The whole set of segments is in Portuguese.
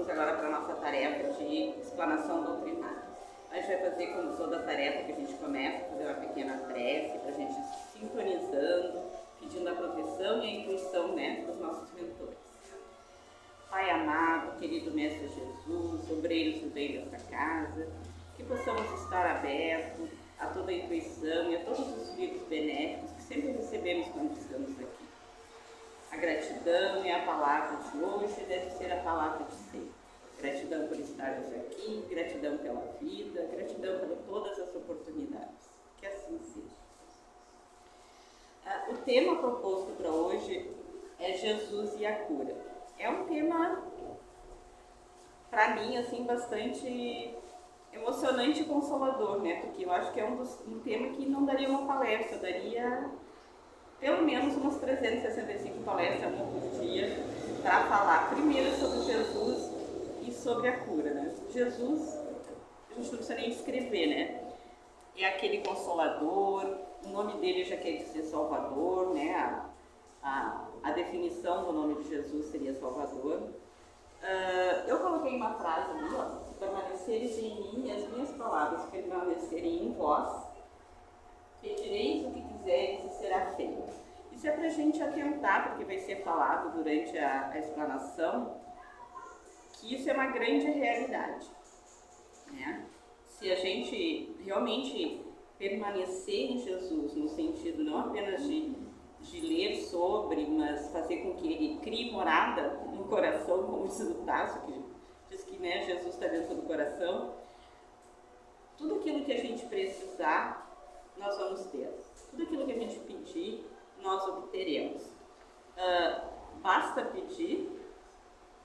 vamos agora para a nossa tarefa de explanação doutrinária. A gente vai fazer, como toda tarefa que a gente começa, fazer uma pequena prece para a gente se sintonizando, pedindo a proteção e a intuição, né, dos nossos mentores. Pai amado, querido Mestre Jesus, obreiros do bem desta casa, que possamos estar abertos a toda a intuição e a todos os livros benéficos que sempre recebemos quando estamos aqui. A gratidão é a palavra de hoje, deve ser a palavra de sempre. Gratidão por estarmos aqui, gratidão pela vida, gratidão por todas as oportunidades. Que assim seja. O tema proposto para hoje é Jesus e a cura. É um tema, para mim, assim, bastante emocionante e consolador, né? Porque eu acho que é um tema que não daria uma palestra, daria pelo menos umas 365 palestras por dia para falar primeiro sobre Jesus e sobre a cura, né? Jesus, a gente não precisa nem descrever, né? É aquele consolador, o nome dele já quer dizer Salvador, né? A definição do nome de Jesus seria Salvador. Eu coloquei uma frase ali, ó: se permaneceres em mim e as minhas palavras permanecerem em vós, pedireis o que quiseres e será feito. Isso é para a gente atentar, porque vai ser falado durante a explanação, que isso é uma grande realidade, né? Se a gente realmente permanecer em Jesus, no sentido não apenas de ler sobre, mas fazer com que ele crie morada no coração, como diz o Tasso, que diz que, né, Jesus está dentro do coração, tudo aquilo que a gente precisar, nós vamos ter. Tudo aquilo que a gente pedir, nós obteremos. Basta pedir,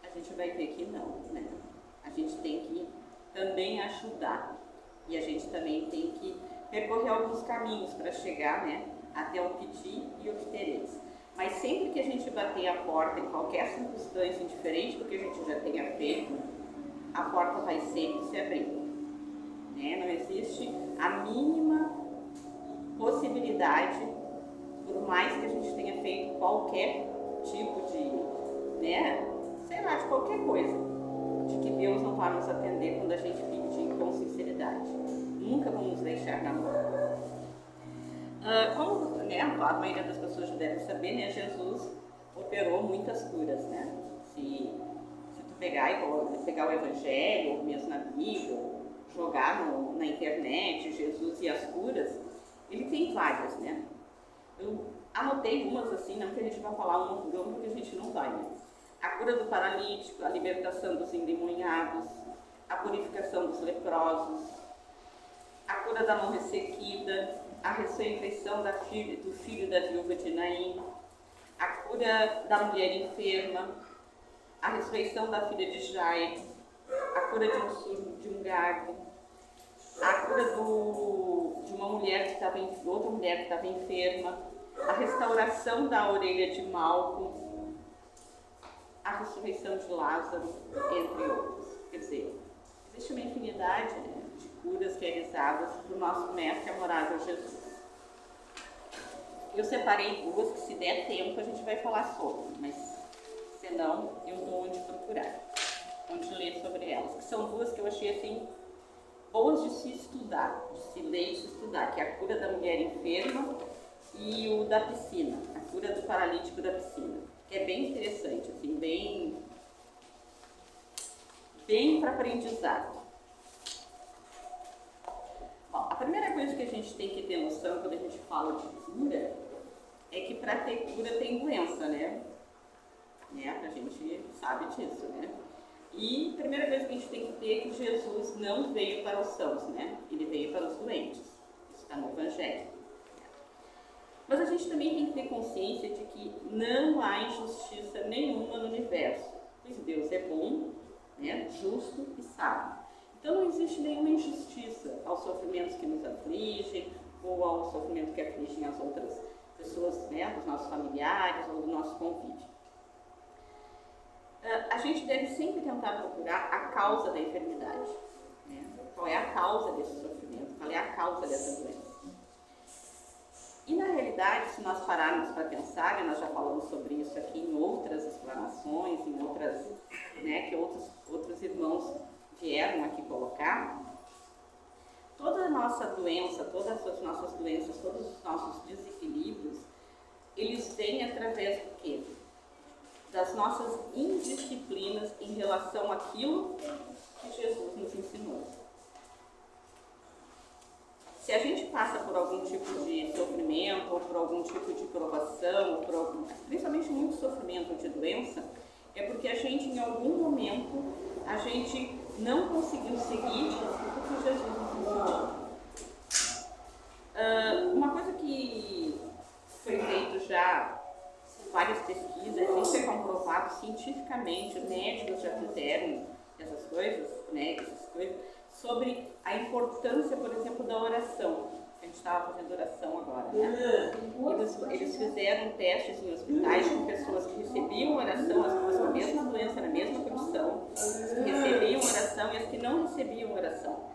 a gente vai ver que não, né? A gente tem que também ajudar. E a gente também tem que percorrer alguns caminhos para chegar, né, até o pedir e obtereis. Mas sempre que a gente bater a porta em qualquer circunstância diferente do que a gente já tenha feito, a porta vai sempre se abrir, né? Não existe a mínima possibilidade, por mais que a gente tenha feito qualquer tipo de, né, sei lá, de qualquer coisa, de que Deus não vai nos atender quando a gente pedir com sinceridade. Nunca vamos deixar na mão. Como, né, a maioria das pessoas já deve saber, né, Jesus operou muitas curas, né? Se tu pegar o Evangelho, ou mesmo na Bíblia, jogar na internet, Jesus e as curas, ele tem várias, né? Eu anotei umas assim, não que a gente vai falar uma por uma, porque a gente não vai, né? A cura do paralítico, a libertação dos endemoniados, a purificação dos leprosos, a cura da mão ressequida, a ressurreição do filho da viúva de Naim, a cura da mulher enferma, a ressurreição da filha de Jairo, a cura de um surdo, de um gago, a cura de uma mulher que estava outra mulher que estava enferma, a restauração da orelha de Malco, a ressurreição de Lázaro, entre outros. Quer dizer, existe uma infinidade, né, de curas realizadas do nosso mestre amorável Jesus. Eu separei duas que, se der tempo, a gente vai falar sobre, mas se não, eu dou onde procurar, onde ler sobre elas, que são duas que eu achei assim boas de se estudar, de se ler e se estudar, que é a cura da mulher enferma e o da piscina, a cura do paralítico da piscina, que é bem interessante, assim, bem para aprendizado. Bom, a primeira coisa que a gente tem que ter noção quando a gente fala de cura é que para ter cura tem doença, né? A gente sabe disso, né? E a primeira coisa que a gente tem que ter é que Jesus não veio para os sãos, né? Ele veio para os doentes. Isso está no Evangelho. Mas a gente também tem que ter consciência de que não há injustiça nenhuma no universo, pois Deus é bom, né, justo e sábio. Então não existe nenhuma injustiça aos sofrimentos que nos afligem ou ao sofrimento que afligem as outras pessoas, né, dos nossos familiares ou do nosso convívio. A gente deve sempre tentar procurar a causa da enfermidade, né? Qual é a causa desse sofrimento, qual é a causa dessa doença. E na realidade, realidade, se nós pararmos para pensar, e nós já falamos sobre isso aqui em outras explanações, em outras, né, que outros irmãos vieram aqui colocar, toda a nossa doença, todas as nossas doenças, todos os nossos desequilíbrios, eles vêm através do quê? Das nossas indisciplinas em relação àquilo que Jesus nos ensinou. Se a gente passa por algum tipo de sofrimento, ou por algum tipo de provação, principalmente muito sofrimento de doença, é porque a gente, em algum momento, a gente não conseguiu seguir o que Jesus nos ensinou. Uma coisa que foi feito já várias pesquisas, isso é comprovado cientificamente, médicos já fizeram essas coisas, sobre a importância, por exemplo, da oração. A gente estava fazendo oração agora, né? Eles fizeram testes em hospitais com pessoas que recebiam oração, as pessoas com a mesma doença, na mesma condição, as que recebiam oração e as que não recebiam oração.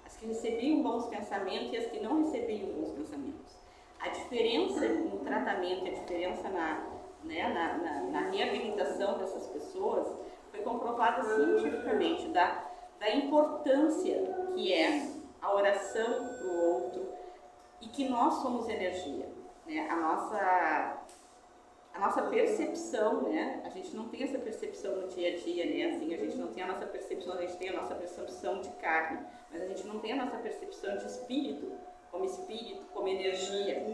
As que recebiam bons pensamentos e as que não recebiam bons pensamentos. A diferença no tratamento, a diferença na reabilitação dessas pessoas foi comprovada cientificamente da importância que é a oração para o outro e que nós somos energia. Né? A nossa percepção, né? A gente não tem essa percepção no dia a dia, né? Assim, a gente não tem a nossa percepção, a gente tem a nossa percepção de carne, mas a gente não tem a nossa percepção de espírito, como energia.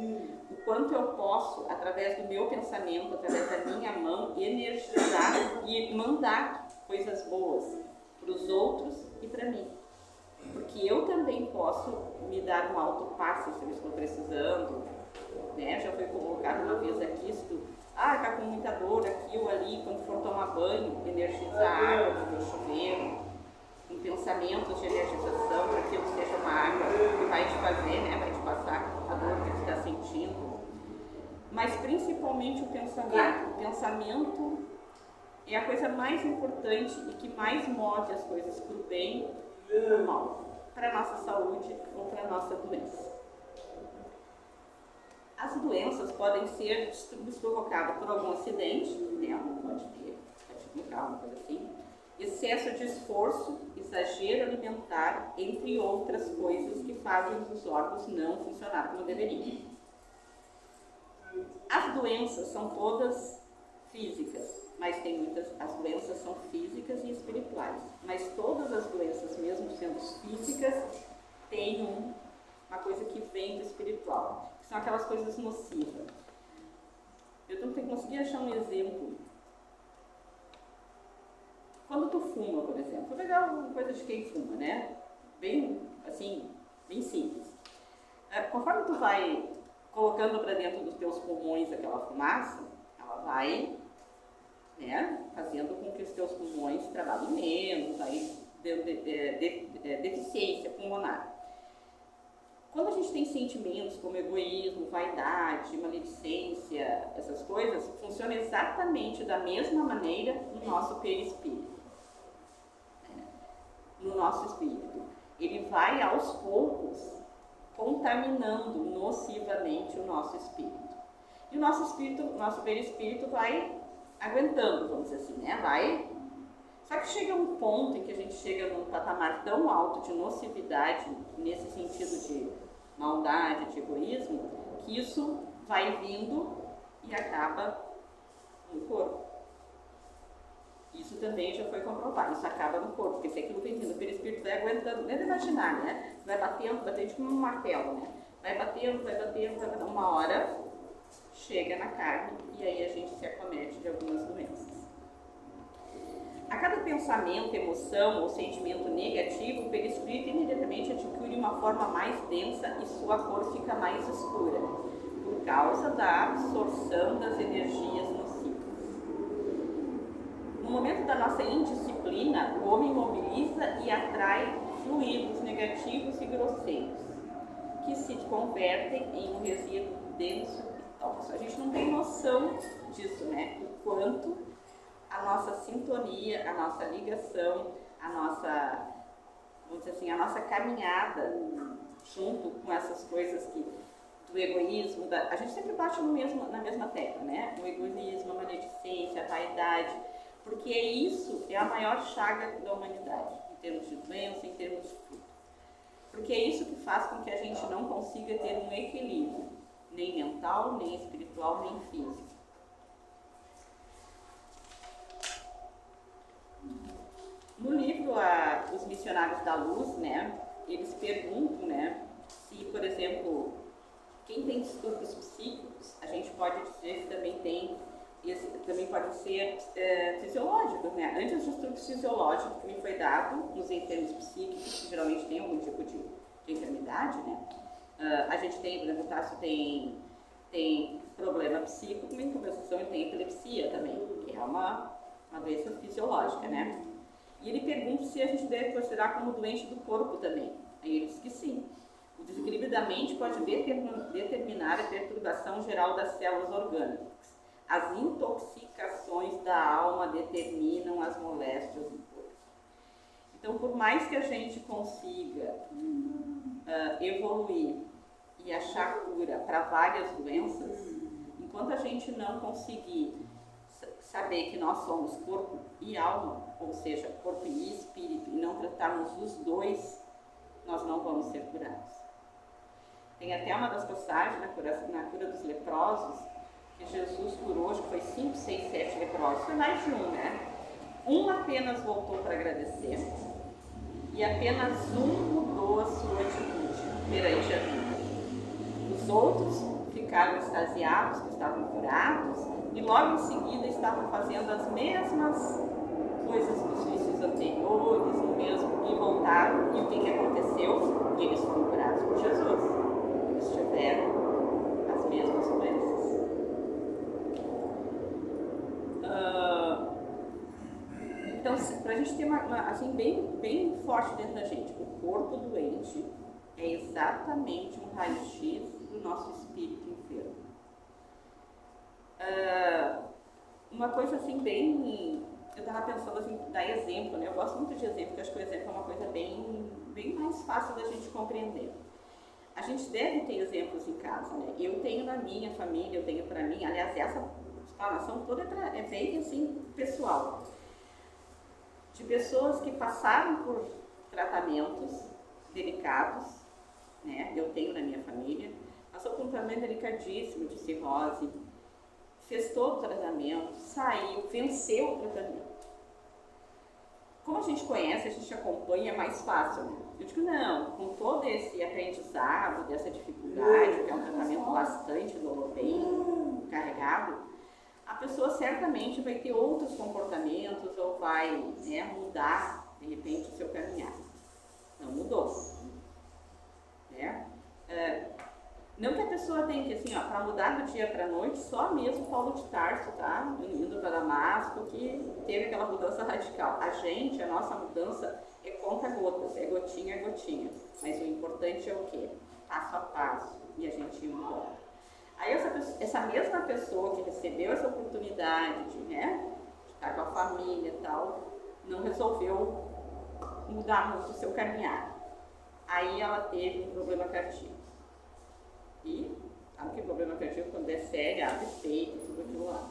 O quanto eu posso, através do meu pensamento, através da minha mão, energizar e mandar coisas boas para os outros e para mim. Porque eu também posso me dar um autopasse se eu estou precisando, né? Já foi colocado uma vez aqui, se tu está com muita dor aqui ou ali, quando for tomar banho, energizar a água do teu chuveiro, com pensamentos de energização, para que aquilo seja uma água que vai te fazer, né? Vai te passar a dor que tu está sentindo. Mas principalmente o pensamento. O pensamento é a coisa mais importante e que mais move as coisas para o bem ou para o mal, para a nossa saúde ou para a nossa doença. As doenças podem ser provocadas por algum acidente, né? Pode ter um carro, uma coisa assim, excesso de esforço, exagero alimentar, entre outras coisas que fazem os órgãos não funcionar como deveriam. As doenças são todas físicas, mas as doenças são físicas e espirituais. Mas todas as doenças, mesmo sendo físicas, têm uma coisa que vem do espiritual, que são aquelas coisas nocivas. Eu não consegui achar um exemplo. Quando tu fuma, por exemplo, vou pegar uma coisa de quem fuma, né? Bem simples. Conforme tu vai colocando para dentro dos teus pulmões aquela fumaça, ela vai, né, fazendo com que os teus pulmões trabalhem menos, aí dando deficiência pulmonar. Quando a gente tem sentimentos como egoísmo, vaidade, maledicência, essas coisas, funciona exatamente da mesma maneira no nosso perispírito. No nosso espírito. Ele vai aos poucos contaminando nocivamente o nosso espírito. E o nosso espírito, o nosso perispírito vai aguentando, vamos dizer assim, né? Só que chega um ponto em que a gente chega num patamar tão alto de nocividade, nesse sentido de maldade, de egoísmo, que isso vai vindo e acaba no corpo. Isso também já foi comprovado, isso acaba no corpo, porque se aquilo vem vindo, o perispírito vai aguentando, nem imaginar, né? Vai batendo tipo um martelo, né? Vai batendo, uma hora chega na carne e aí a gente se acomete de algumas doenças. A cada pensamento, emoção ou sentimento negativo, o perispírito imediatamente adquire uma forma mais densa e sua cor fica mais escura, por causa da absorção das energias nocivas. No momento da nossa indisciplina, o homem mobiliza e atrai fluidos negativos e grosseiros, que se convertem em um resíduo denso e tóxico. A gente não tem noção disso, né? O quanto a nossa sintonia, a nossa ligação, a nossa caminhada junto com essas coisas do egoísmo, a gente sempre bate na mesma tecla, né? O egoísmo, a maledicência, a vaidade, porque isso é a maior chaga da humanidade, em termos de doença, em termos de tudo. Porque é isso que faz com que a gente não consiga ter um equilíbrio, nem mental, nem espiritual, nem físico. No livro Os Missionários da Luz, né, eles perguntam, né, se, por exemplo, quem tem distúrbios psíquicos, a gente pode dizer que também pode ser fisiológicos, né? Antes dos distúrbios fisiológicos que me foi dado nos enfermos psíquicos, que geralmente tem algum tipo de enfermidade, né? A gente tem, por exemplo, o Tássio tem problema psíquico, em compensação ele tem epilepsia também, que é uma doença fisiológica, né? E ele pergunta se a gente deve considerar como doente do corpo também. Aí ele diz que sim. O desequilíbrio da mente pode determinar a perturbação geral das células orgânicas. As intoxicações da alma determinam as moléstias do corpo. Então, por mais que a gente consiga evoluir e achar cura para várias doenças, enquanto a gente não conseguir saber que nós somos corpo e alma, ou seja, corpo e espírito, e não tratarmos os dois, nós não vamos ser curados. Tem até uma das passagens na cura dos leprosos, que Jesus curou, acho que foi 5, 6, 7 leprosos, foi mais de um, né? Um apenas voltou para agradecer, e apenas um mudou a sua atitude perante a vida. Os outros ficaram extasiados, que estavam curados, e logo em seguida estavam fazendo as mesmas coisas dos vícios anteriores, o mesmo, e voltaram. E o que aconteceu? Eles foram curados por Jesus. Eles tiveram as mesmas doenças. Então, para a gente ter assim, bem forte dentro da gente, o corpo doente é exatamente um raio-x do nosso espírito enfermo. Uma coisa assim eu estava pensando assim, dar exemplo, né? Eu gosto muito de exemplo, porque acho que o exemplo é uma coisa bem mais fácil da gente compreender. A gente deve ter exemplos em casa, né? Eu tenho na minha família, eu tenho para mim, aliás, essa explanação toda é bem assim, pessoal. De pessoas que passaram por tratamentos delicados, né? Eu tenho na minha família, passou por um tratamento delicadíssimo de cirrose, fez todo o tratamento, saiu, venceu o tratamento. Como a gente conhece, a gente acompanha, é mais fácil, né? Eu digo, não, com todo esse aprendizado, dessa dificuldade, que é um tratamento bastante bem carregado, a pessoa certamente vai ter outros comportamentos ou vai, né, mudar, de repente, o seu caminhar. Não mudou. Né? Não que a pessoa tenha que, assim, para mudar do dia para a noite, só mesmo Paulo de Tarso, tá? Indo para Damasco, que teve aquela mudança radical. A nossa mudança é conta-gotas, é gotinha a gotinha. Mas o importante é o quê? Passo a passo. E a gente mudou. Aí essa mesma pessoa que recebeu essa oportunidade de estar com a família e tal, não resolveu mudar muito o seu caminhar. Aí ela teve um problema cardíaco. E sabe que problema cardíaco quando é sério, abre peito, tudo aquilo lá.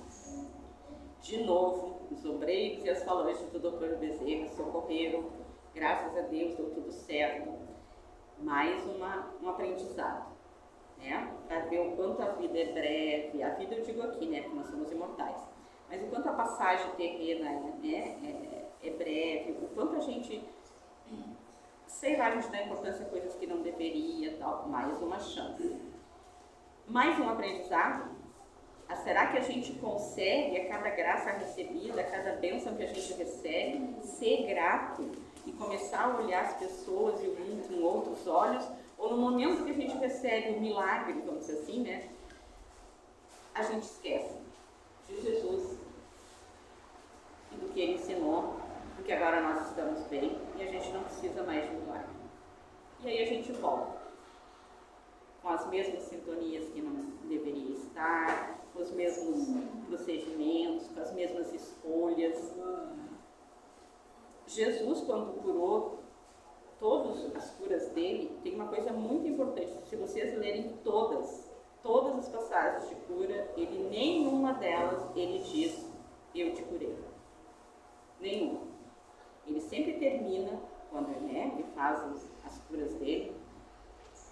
De novo, os obreiros e as falanges do Dr. Bezerra socorreram, graças a Deus deu tudo certo. Mais um aprendizado, né? Para ver o quanto a vida é breve, a vida eu digo aqui, né? Porque nós somos imortais, mas o quanto a passagem terrena é breve, o quanto a gente, sei lá, a gente dá importância a coisas que não deveria, tal, mais uma chance. Mais um aprendizado. Será que a gente consegue, a cada graça recebida, a cada bênção que a gente recebe, ser grato e começar a olhar as pessoas e o mundo com outros olhos? Ou no momento que a gente recebe um milagre, vamos dizer assim, né? A gente esquece de Jesus e do que Ele ensinou, porque agora nós estamos bem e a gente não precisa mais de milagre. E aí a gente volta com as mesmas sintonias que não deveria estar, com os mesmos procedimentos, com as mesmas escolhas. Jesus, quando curou todas as curas dele, tem uma coisa muito importante. Se vocês lerem todas, nenhuma delas ele diz, eu te curei. Nenhuma. Ele sempre termina, quando ele faz as curas dele,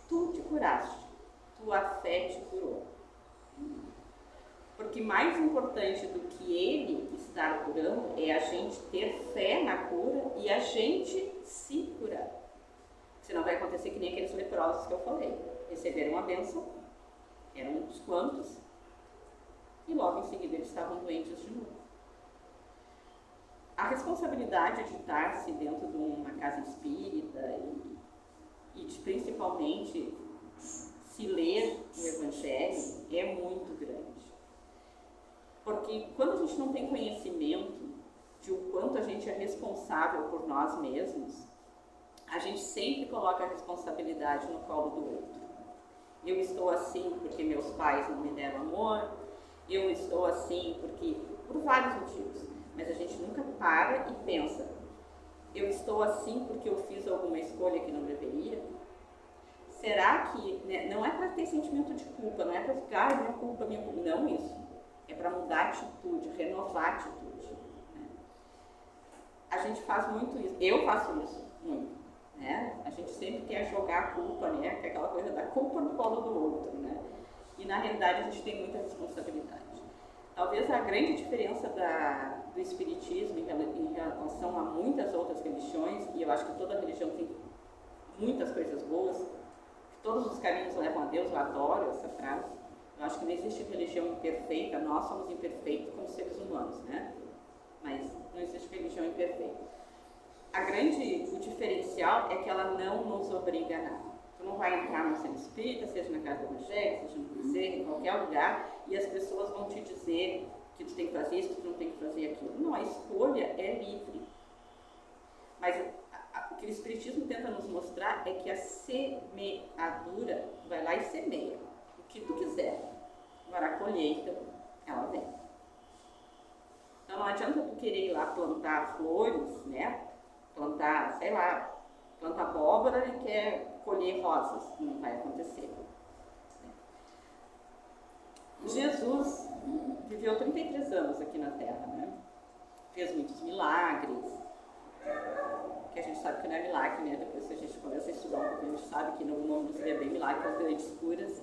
tu te curaste, tua fé te curou. Porque mais importante do que ele estar curando é a gente ter fé na cura e a gente se curar. Senão vai acontecer que nem aqueles leprosos que eu falei. Receberam a bênção, eram uns quantos, e logo em seguida eles estavam doentes de novo. A responsabilidade de estar-se dentro de uma casa espírita e de principalmente se ler o Evangelho é muito grande. Porque quando a gente não tem conhecimento de o quanto a gente é responsável por nós mesmos, a gente sempre coloca a responsabilidade no colo do outro. Eu estou assim porque meus pais não me deram amor, eu estou assim porque... por vários motivos. Mas a gente nunca para e pensa, eu estou assim porque eu fiz alguma escolha que não deveria? Será que... não é para ter sentimento de culpa, não é para ficar, minha culpa, não isso. É para mudar a atitude, renovar a atitude. Né? A gente faz muito isso, eu faço isso muito. Né? A gente sempre quer jogar a culpa, né? Que é aquela coisa da culpa no colo do outro. Né? E na realidade a gente tem muita responsabilidade. Talvez a grande diferença do Espiritismo em relação a muitas outras religiões, e eu acho que toda religião tem muitas coisas boas, que todos os caminhos levam a Deus, eu adoro essa frase. Eu acho que não existe religião imperfeita, nós somos imperfeitos como seres humanos, né? Mas não existe religião imperfeita. O diferencial é que ela não nos obriga a nada. Tu não vai entrar no centro espírita, seja na casa evangélica, seja no cruzeiro, em qualquer lugar, e as pessoas vão te dizer que tu tem que fazer isso, que tu não tem que fazer aquilo. Não, a escolha é livre. Mas o que o Espiritismo tenta nos mostrar é que a semeadura vai lá e semeia o que tu quiser. Agora a colheita, ela vem. Então não adianta tu querer ir lá plantar flores, né? Plantar, sei lá, planta abóbora e quer colher rosas. Não vai acontecer. Jesus viveu 33 anos aqui na Terra, né? Fez muitos milagres, que a gente sabe que não é milagre, né? Depois que a gente começa a estudar um pouco, a gente sabe que no nome não seria bem milagre, as grandes curas.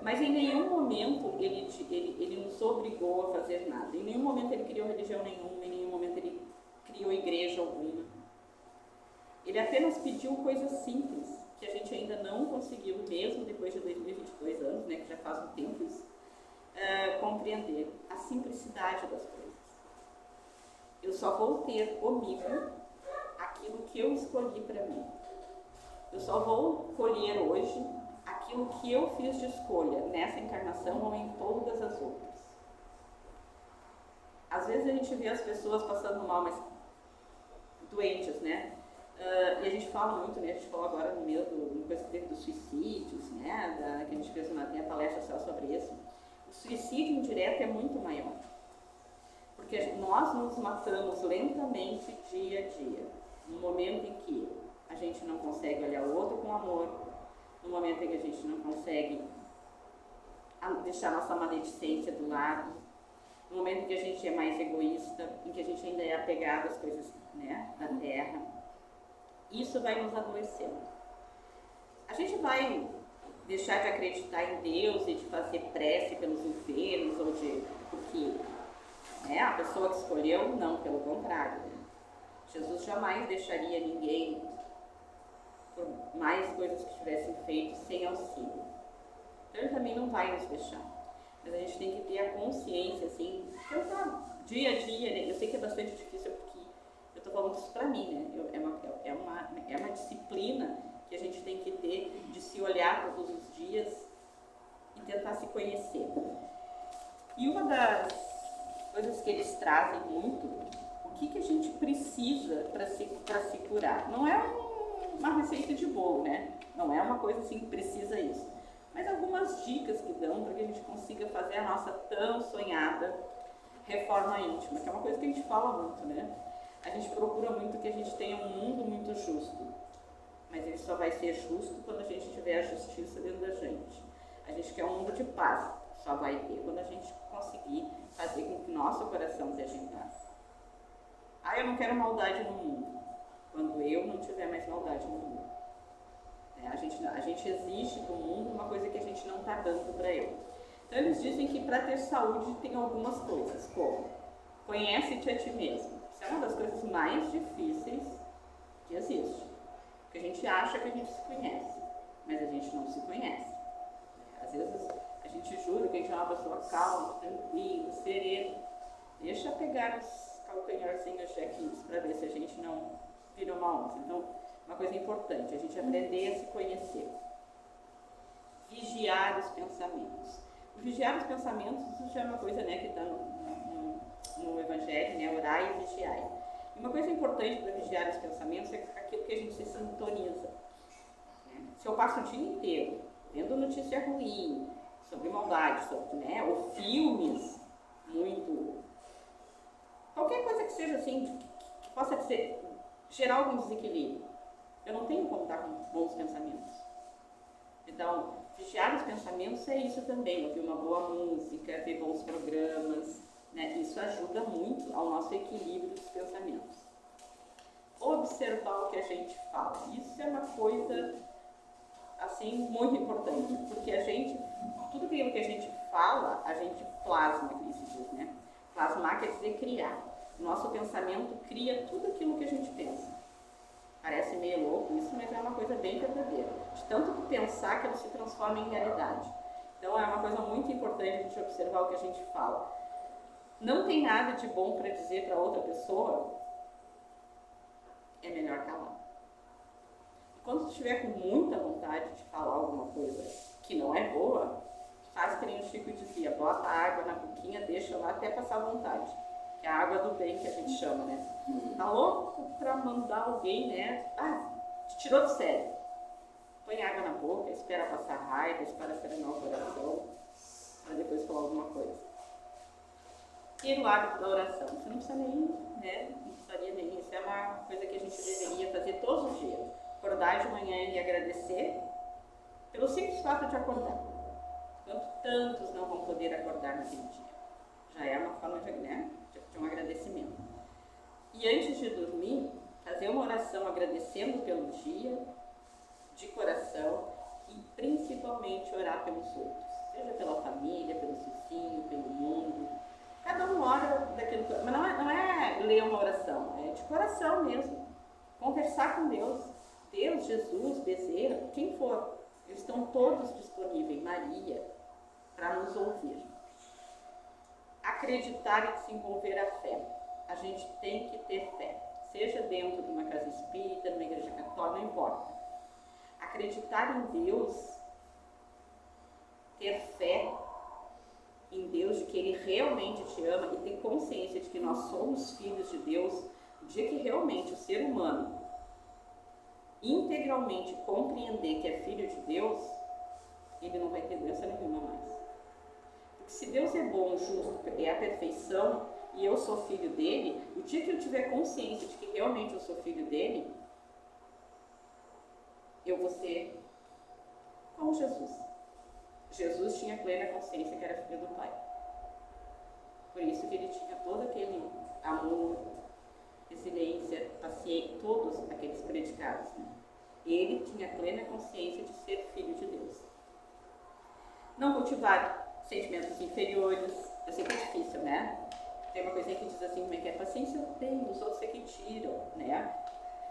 Mas em nenhum momento ele nos obrigou a fazer nada. Em nenhum momento ele criou religião nenhuma, em nenhum momento ele criou igreja alguma. Ele apenas pediu coisas simples, que a gente ainda não conseguiu, mesmo depois de 2022 anos, né, que já faz um tempo isso, compreender a simplicidade das coisas. Eu só vou ter comigo aquilo que eu escolhi para mim. Eu só vou colher hoje aquilo que eu fiz de escolha nessa encarnação ou em todas as outras. Às vezes a gente vê as pessoas passando mal, mas doentes, né? E a gente fala muito, né? A gente falou agora no meio do coisa que teve dos suicídios, né? Que a gente fez uma palestra só sobre isso. O suicídio indireto é muito maior. Porque nós nos matamos lentamente dia a dia. No momento em que a gente não consegue olhar o outro com amor, no momento em que a gente não consegue deixar nossa maledicência do lado, no momento em que a gente é mais egoísta, em que a gente ainda é apegado às coisas, né, da terra, isso vai nos adoecendo. A gente vai deixar de acreditar em Deus e de fazer prece pelos enfermos ou de... porque, né, a pessoa que escolheu, não, pelo contrário. Né? Jesus jamais deixaria ninguém por mais coisas que tivessem feito sem auxílio. Então ele também não vai nos deixar. Mas a gente tem que ter a consciência, assim, tentar dia a dia, né? Eu sei que é bastante difícil porque eu estou falando isso para mim, né? É uma disciplina que a gente tem que ter de se olhar todos os dias e tentar se conhecer. E uma das coisas que eles trazem muito, o que a gente precisa para se curar? Não é uma receita de bolo, né? Não é uma coisa assim que precisa isso. Mas algumas dicas que dão para que a gente consiga fazer a nossa tão sonhada reforma íntima, que é uma coisa que a gente fala muito, né? A gente procura muito que a gente tenha um mundo muito justo, mas ele só vai ser justo quando a gente tiver a justiça dentro da gente. A gente quer um mundo de paz, só vai ter quando a gente conseguir fazer com que nosso coração esteja em paz. Eu não quero maldade no mundo. Quando eu não tiver mais maldade no mundo. A gente exige do mundo uma coisa que a gente não está dando para ele. Então eles dizem que para ter saúde tem algumas coisas, como conhece-te a ti mesmo. Isso é uma das coisas mais difíceis que existe. Porque a gente acha que a gente se conhece, mas a gente não se conhece. Às vezes a gente jura que a gente é uma pessoa calma, tranquila, serena. Deixa pegar os calcanharzinhos check-ins para ver se a gente não vira uma onça. Então, uma coisa importante, a gente aprender a se conhecer. Vigiar os pensamentos. Vigiar os pensamentos, isso já é uma coisa, né, que está no Evangelho, né, orar e vigiar. E uma coisa importante para vigiar os pensamentos é aquilo que a gente se sintoniza. Né? Se eu passo o dia inteiro vendo notícia ruim, sobre maldade, sobre, né, ou filmes muito... Qualquer coisa que seja assim, que possa gerar algum desequilíbrio, eu não tenho como estar com bons pensamentos. Então, vigiar os pensamentos é isso também, ouvir uma boa música, ver bons programas, né? Isso ajuda muito ao nosso equilíbrio dos pensamentos. Observar o que a gente fala, isso é uma coisa, assim, muito importante, porque tudo aquilo que a gente fala, a gente plasma, que se diz, né? Plasmar quer dizer criar. O nosso pensamento cria tudo aquilo que a gente pensa. Parece meio louco isso, mas é uma coisa bem verdadeira. De tanto que pensar que ele se transforma em realidade. Então é uma coisa muito importante a gente observar o que a gente fala. Não tem nada de bom para dizer para outra pessoa, é melhor calar. E quando tu estiver com muita vontade de falar alguma coisa que não é boa, faz que nem o Chico dizia, bota a água na boquinha, deixa lá até passar vontade. Que é a água do bem que a gente chama, né? Tá louco pra mandar alguém, né? Te tirou do sério. Põe água na boca, espera passar raiva, espera serenar o coração, para depois falar alguma coisa. E o hábito da oração, você não precisa nem, né? Não precisaria nem. Isso é uma coisa que a gente deveria fazer todos os dias. Acordar de manhã e agradecer pelo simples fato de acordar. Enquanto tantos não vão poder acordar naquele dia. Já é uma forma de, né? De um agradecimento. E antes de dormir, fazer uma oração agradecendo pelo dia, de coração, e principalmente orar pelos outros, seja pela família, pelo vizinho, pelo mundo. Cada um ora daquilo que... Mas não é ler uma oração, é de coração mesmo. Conversar com Deus. Deus, Jesus, Bezerra, quem for, eles estão todos disponíveis, Maria, para nos ouvir. Acreditar e se envolver a fé. A gente tem que ter fé, seja dentro de uma casa espírita, numa igreja católica, não importa. Acreditar em Deus, ter fé em Deus, de que Ele realmente te ama e ter consciência de que nós somos filhos de Deus, o dia que realmente o ser humano integralmente compreender que é filho de Deus, ele não vai ter doença nenhuma mais. Porque se Deus é bom, justo, é a perfeição, e eu sou filho dele, o dia que eu tiver consciência de que realmente eu sou filho dele, eu vou ser como Jesus. Jesus tinha plena consciência que era filho do Pai. Por isso que ele tinha todo aquele amor, resiliência, paciência, todos aqueles predicados. Né? Ele tinha plena consciência de ser filho de Deus. Não cultivar sentimentos inferiores. Eu sei que é difícil, né? Tem uma coisinha que diz assim, como é que é? Paciência eu tenho, os outros é que tiram, né?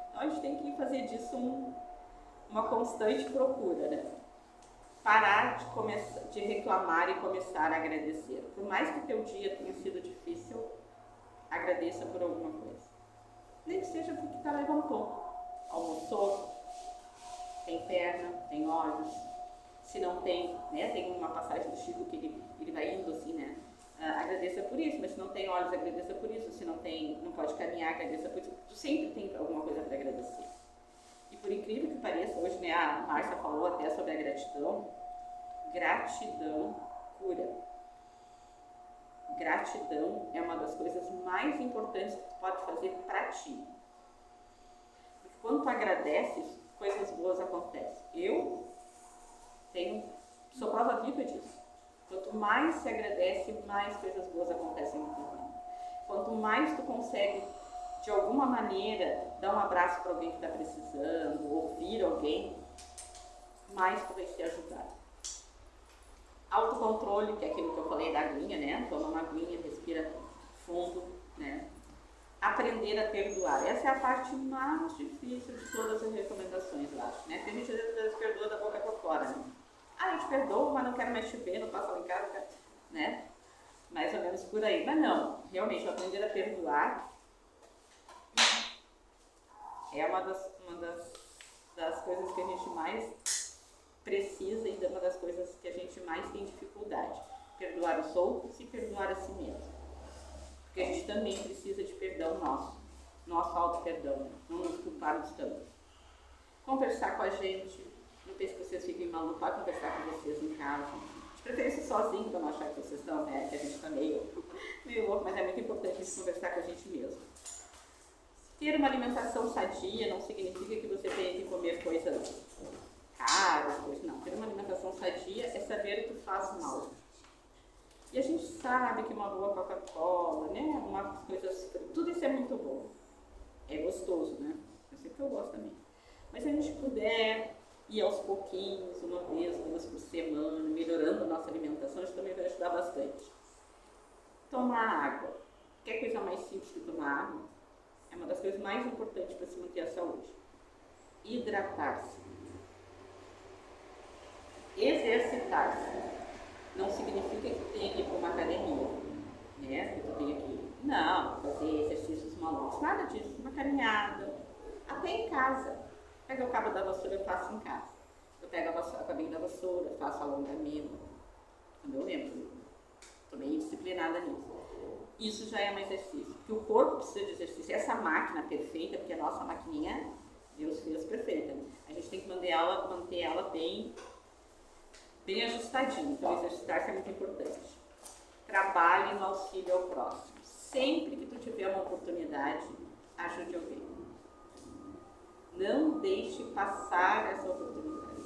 Então a gente tem que fazer disso uma constante procura, né? Parar de reclamar e começar a agradecer. Por mais que o teu dia tenha sido difícil, agradeça por alguma coisa. Nem que seja porque levantou, almoçou, tem perna, tem olhos. Se não tem, né? Tem uma passagem do Chico que ele vai indo assim, né? Agradeça por isso, mas se não tem olhos, agradeça por isso. Se não pode caminhar, agradeça por isso. Tu sempre tem alguma coisa para agradecer. E por incrível que pareça, hoje, né, a Márcia falou até sobre a gratidão. Gratidão cura. Gratidão é uma das coisas mais importantes que tu pode fazer para ti. Porque quando tu agradeces, coisas boas acontecem. Eu sou prova viva disso. Quanto mais se agradece, mais coisas boas acontecem no teu vida. Quanto mais tu consegue, de alguma maneira, dar um abraço para alguém que está precisando, ouvir alguém, mais tu vai ser ajudado. Autocontrole, que é aquilo que eu falei da aguinha, né? Toma uma aguinha, respira fundo, né? Aprender a perdoar. Essa é a parte mais difícil de todas as recomendações, eu acho, né? Porque a gente às vezes perdoa da boca para fora, né? Ah, eu te perdoo, mas não quero mais te ver, não passa lá em casa, né? Mais ou menos por aí. Mas não, realmente, aprender a perdoar é uma das coisas que a gente mais precisa e uma das coisas que a gente mais tem dificuldade. Perdoar os outros e perdoar a si mesmo. Porque a gente também precisa de perdão nosso auto-perdão, não nos culparmos tanto. Conversar com a gente, não pense que vocês fiquem malucos, para conversar com vocês em casa. De preferência sozinho, para não achar que vocês estão, né, que a gente está meio louco, mas é muito importante a gente conversar com a gente mesmo. Ter uma alimentação sadia não significa que você tenha que comer coisas caras, não. Ter uma alimentação sadia é saber o que faz mal. E a gente sabe que uma boa Coca-Cola, né, umas coisas, tudo isso é muito bom. É gostoso, né? Eu sei que eu gosto também. Mas se a gente puder ir aos pouquinhos, uma vez, 2 por semana, melhorando a nossa alimentação, isso também vai ajudar bastante. Tomar água. Quer coisa mais simples que tomar água? É uma das coisas mais importantes para se manter a saúde. Hidratar-se. Exercitar-se. Não significa que tenha que ir para uma academia, né? Que tu tenha que, não, fazer exercícios malucos, nada disso, uma caminhada, até em casa. Pega o cabo da vassoura, eu faço em casa. Eu pego a cabine da vassoura, faço alongamento, quando eu lembro, estou bem disciplinada nisso. Isso já é um exercício, porque o corpo precisa de exercício. Essa máquina perfeita, porque a nossa maquininha, Deus fez perfeita, né? A gente tem que manter ela bem ajustadinho, então exercitar-se é muito importante. Trabalhe no auxílio ao próximo. Sempre que tu tiver uma oportunidade, ajude alguém. Não deixe passar essa oportunidade.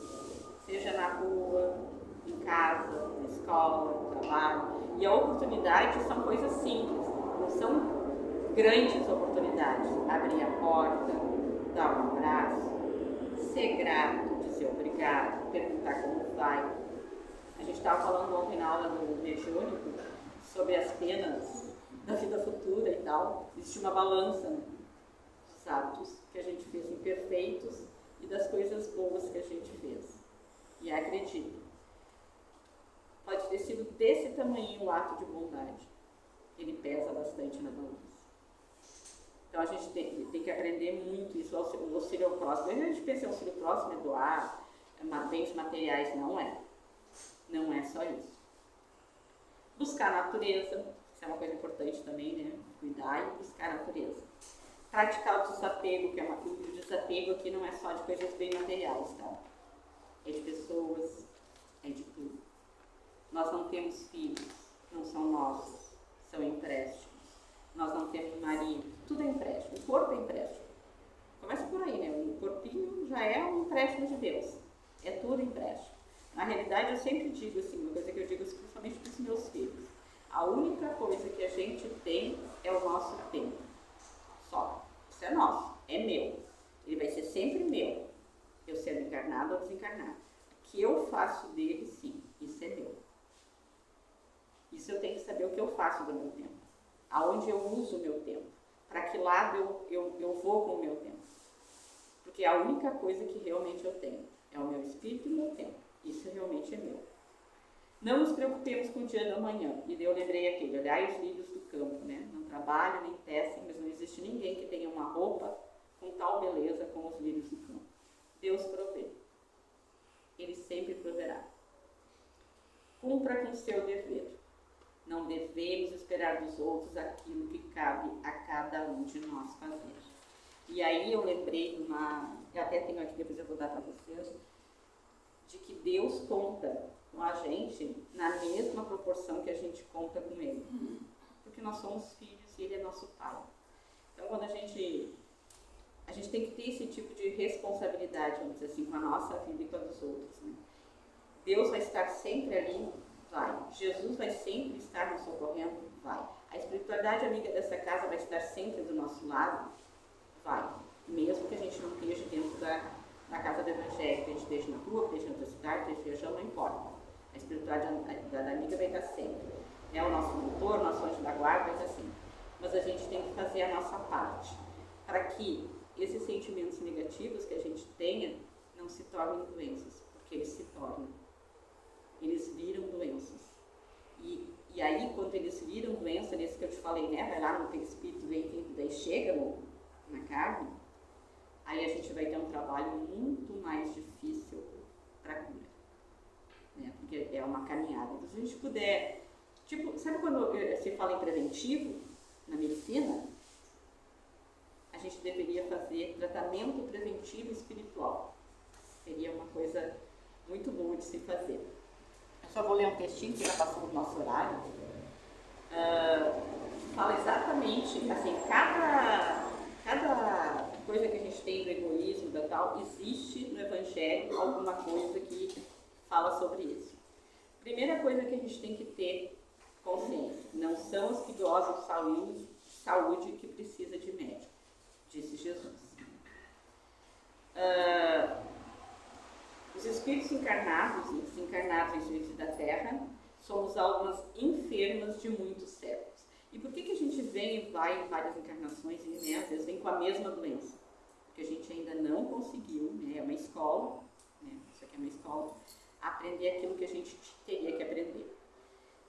Seja na rua, em casa, na escola, no trabalho. E a oportunidade são coisas simples, não são grandes oportunidades. Abrir a porta, dar um abraço, ser grato, dizer obrigado, perguntar como vai. A gente estava falando ontem na aula do mediúnico sobre as penas da vida futura e tal. Existe uma balança, né, dos atos que a gente fez imperfeitos e das coisas boas que a gente fez. E acredito, pode ter sido desse tamanho o ato de bondade. Ele pesa bastante na balança. Então a gente tem que aprender muito isso, o auxílio ao próximo. A gente pensa em auxílio ao próximo, é doar bens materiais, não é. Não é só isso. Buscar a natureza, isso é uma coisa importante também, né? Cuidar e buscar a natureza. Praticar o desapego, que é o desapego aqui não é só de coisas bem materiais, tá? É de pessoas, é de tudo. Nós não temos filhos, não são nossos, são empréstimos. Nós não temos marido, tudo é empréstimo, o corpo é empréstimo. Começa por aí, né? O corpinho já é um empréstimo de Deus, é tudo empréstimo. Na realidade, eu sempre digo assim, uma coisa que eu digo principalmente para os meus filhos. A única coisa que a gente tem é o nosso tempo. Só. Isso é nosso, é meu. Ele vai ser sempre meu. Eu sendo encarnado ou desencarnado. O que eu faço dele, sim, isso é meu. Isso eu tenho que saber o que eu faço do meu tempo. Aonde eu uso o meu tempo. Para que lado eu vou com o meu tempo. Porque a única coisa que realmente eu tenho é o meu espírito e o meu tempo. Isso realmente é meu. Não nos preocupemos com o dia da manhã. E eu lembrei aqui, olhai os lírios do campo, né? Não trabalham, nem tecem, mas não existe ninguém que tenha uma roupa com tal beleza como os lírios do campo. Deus provê. Ele sempre proverá. Cumpra com o seu dever. Não devemos esperar dos outros aquilo que cabe a cada um de nós fazer. E aí eu lembrei de eu até tenho aqui, depois eu vou dar para vocês, de que Deus conta com a gente na mesma proporção que a gente conta com Ele. Porque nós somos filhos e Ele é nosso Pai. Então, quando a gente tem que ter esse tipo de responsabilidade, vamos dizer assim, com a nossa vida e com a dos outros, né? Deus vai estar sempre ali Vai. Jesus vai sempre estar nos socorrendo? Vai. A espiritualidade amiga dessa casa vai estar sempre do nosso lado? Vai. Mesmo que a gente não esteja dentro da casa do Evangelho, que a gente esteja na rua, que esteja em outra cidade, que esteja viajando, não importa. A espiritualidade da amiga vai estar sempre. O nosso mentor, o nosso anjo da guarda vai estar sempre. Mas a gente tem que fazer a nossa parte para que esses sentimentos negativos que a gente tenha não se tornem doenças, porque eles se tornam. Eles viram doenças. E aí, quando eles viram doença, nesse que eu te falei, né? Vai lá no teu espírito, daí chega na carne, aí a gente vai ter um trabalho muito mais difícil para cura. Né? Porque é uma caminhada. Então, se a gente puder... Tipo, sabe quando se fala em preventivo, na medicina? A gente deveria fazer tratamento preventivo espiritual. Seria uma coisa muito boa de se fazer. Eu só vou ler um textinho que já passou do nosso horário. Fala exatamente, assim, cada coisa que a gente tem do egoísmo, da tal, existe no Evangelho alguma coisa que fala sobre isso. Primeira coisa que a gente tem que ter consciência, não são os que gozam de saúde que precisa de médico, disse Jesus. Os espíritos encarnados e desencarnados em espíritos da Terra somos almas enfermas de muitos séculos. E por que a gente vem e vai em várias encarnações e, né, às vezes vem com a mesma doença? Porque a gente ainda não conseguiu, né, é uma escola, né, isso aqui é uma escola, aprender aquilo que a gente teria que aprender.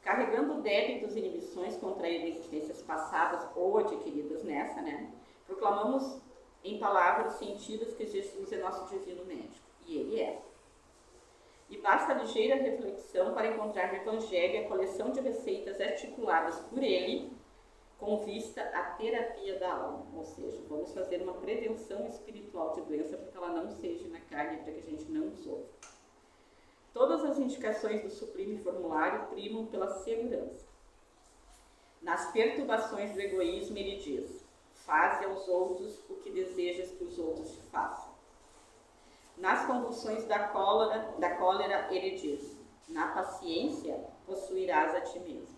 Carregando débitos e inibições contra existências passadas ou adquiridas nessa, né, proclamamos em palavras sentidas que Jesus é nosso divino médico. E Ele é. E basta ligeira reflexão para encontrar no Evangelho a coleção de receitas articuladas por Ele com vista à terapia da alma. Ou seja, vamos fazer uma prevenção espiritual de doença para que ela não seja na carne, para que a gente não sofra. Todas as indicações do sublime formulário primam pela segurança. Nas perturbações do egoísmo, ele diz: faze aos outros o que desejas que os outros te façam. Nas convulsões da cólera, ele diz: na paciência, possuirás a ti mesmo.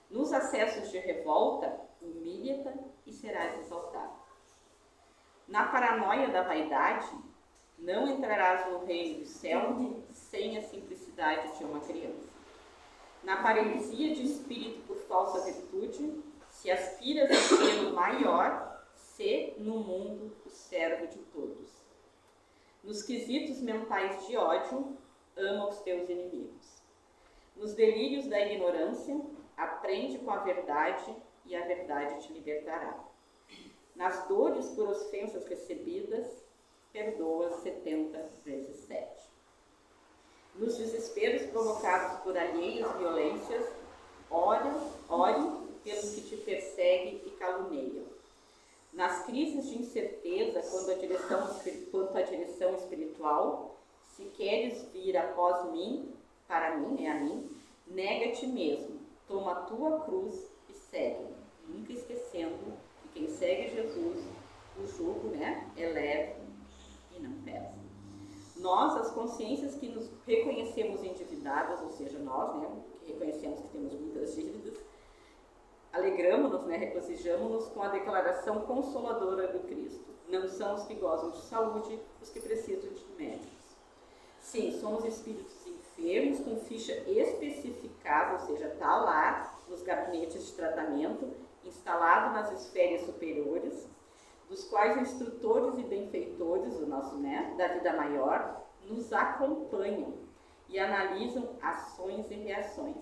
Nos acessos de revolta, humilha-te e serás exaltado. Na paranoia da vaidade, não entrarás no reino do céu sem a simplicidade de uma criança. Na paralisia de espírito por falsa virtude, se aspiras a ser o maior, sê no mundo o servo de todos. Nos quesitos mentais de ódio, ama os teus inimigos. Nos delírios da ignorância, aprende com a verdade e a verdade te libertará. Nas dores por ofensas recebidas, perdoa 70 vezes 7. Nos desesperos provocados por alheias violências, ore pelos que te perseguem e caluniam. Nas crises de incerteza quanto à direção espiritual, se queres vir após mim, para mim, a mim, nega-te mesmo, toma a tua cruz e segue-me, nunca esquecendo que quem segue Jesus, o jugo, né, é leve e não pesa. Nós, as consciências que nos reconhecemos endividadas, ou seja, nós, né, que reconhecemos que temos muitas dívidas, alegramos-nos, né, regozijamos-nos com a declaração consoladora do Cristo. Não são os que gozam de saúde os que precisam de médicos. Sim, somos espíritos enfermos com ficha especificada, ou seja, está lá nos gabinetes de tratamento, instalado nas esferas superiores, dos quais instrutores e benfeitores do nosso, né, da vida maior nos acompanham e analisam ações e reações.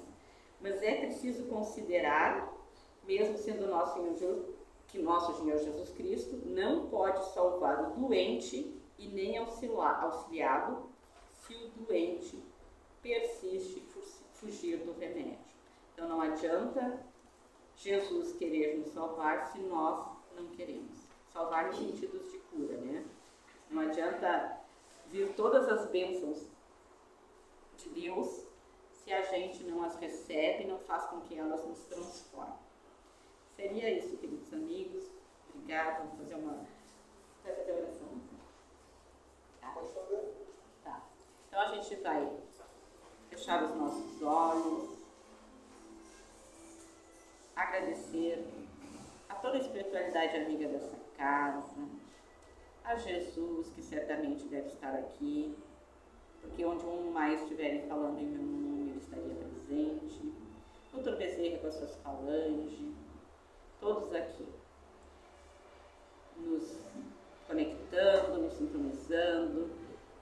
Mas é preciso considerar, mesmo sendo nosso Senhor Jesus Cristo não pode salvar o doente e nem auxiliado se o doente persiste em fugir do remédio. Então não adianta Jesus querer nos salvar se nós não queremos. Salvar nos sentidos de cura, né? Não adianta vir todas as bênçãos de Deus se a gente não as recebe, não faz com que elas nos transformem. Seria isso, queridos amigos. Obrigada. Vamos fazer uma... Vai fazer oração? Tá. Tá. Então a gente vai fechar os nossos olhos, agradecer a toda a espiritualidade amiga dessa casa, a Jesus, que certamente deve estar aqui, porque onde um mais estiverem falando em meu nome, ele estaria presente. Doutor Bezerra com as suas falanges, todos aqui, nos conectando, nos sintonizando,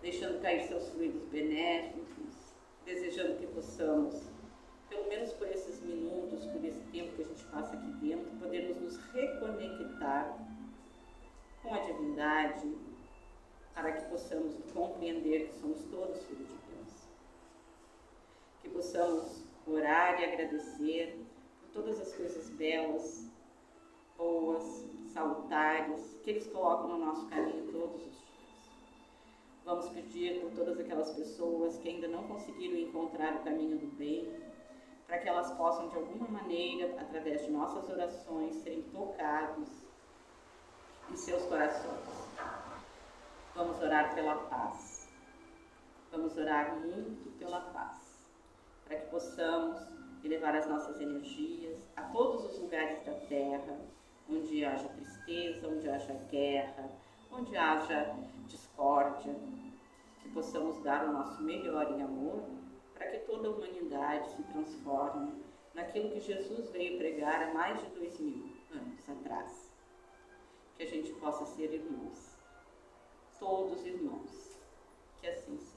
deixando cair seus fluidos benéficos, desejando que possamos, pelo menos por esses minutos, por esse tempo que a gente passa aqui dentro, podermos nos reconectar com a divindade, para que possamos compreender que somos todos filhos de Deus. Que possamos orar e agradecer por todas as coisas belas, boas, salutares, que eles colocam no nosso caminho todos os dias. Vamos pedir por todas aquelas pessoas que ainda não conseguiram encontrar o caminho do bem, para que elas possam, de alguma maneira, através de nossas orações, serem tocados em seus corações. Vamos orar pela paz. Vamos orar muito pela paz, para que possamos elevar as nossas energias a todos os lugares da Terra, onde haja tristeza, onde haja guerra, onde haja discórdia, que possamos dar o nosso melhor em amor, para que toda a humanidade se transforme naquilo que Jesus veio pregar há mais de 2000 anos atrás. Que a gente possa ser irmãos, todos irmãos, que assim seja.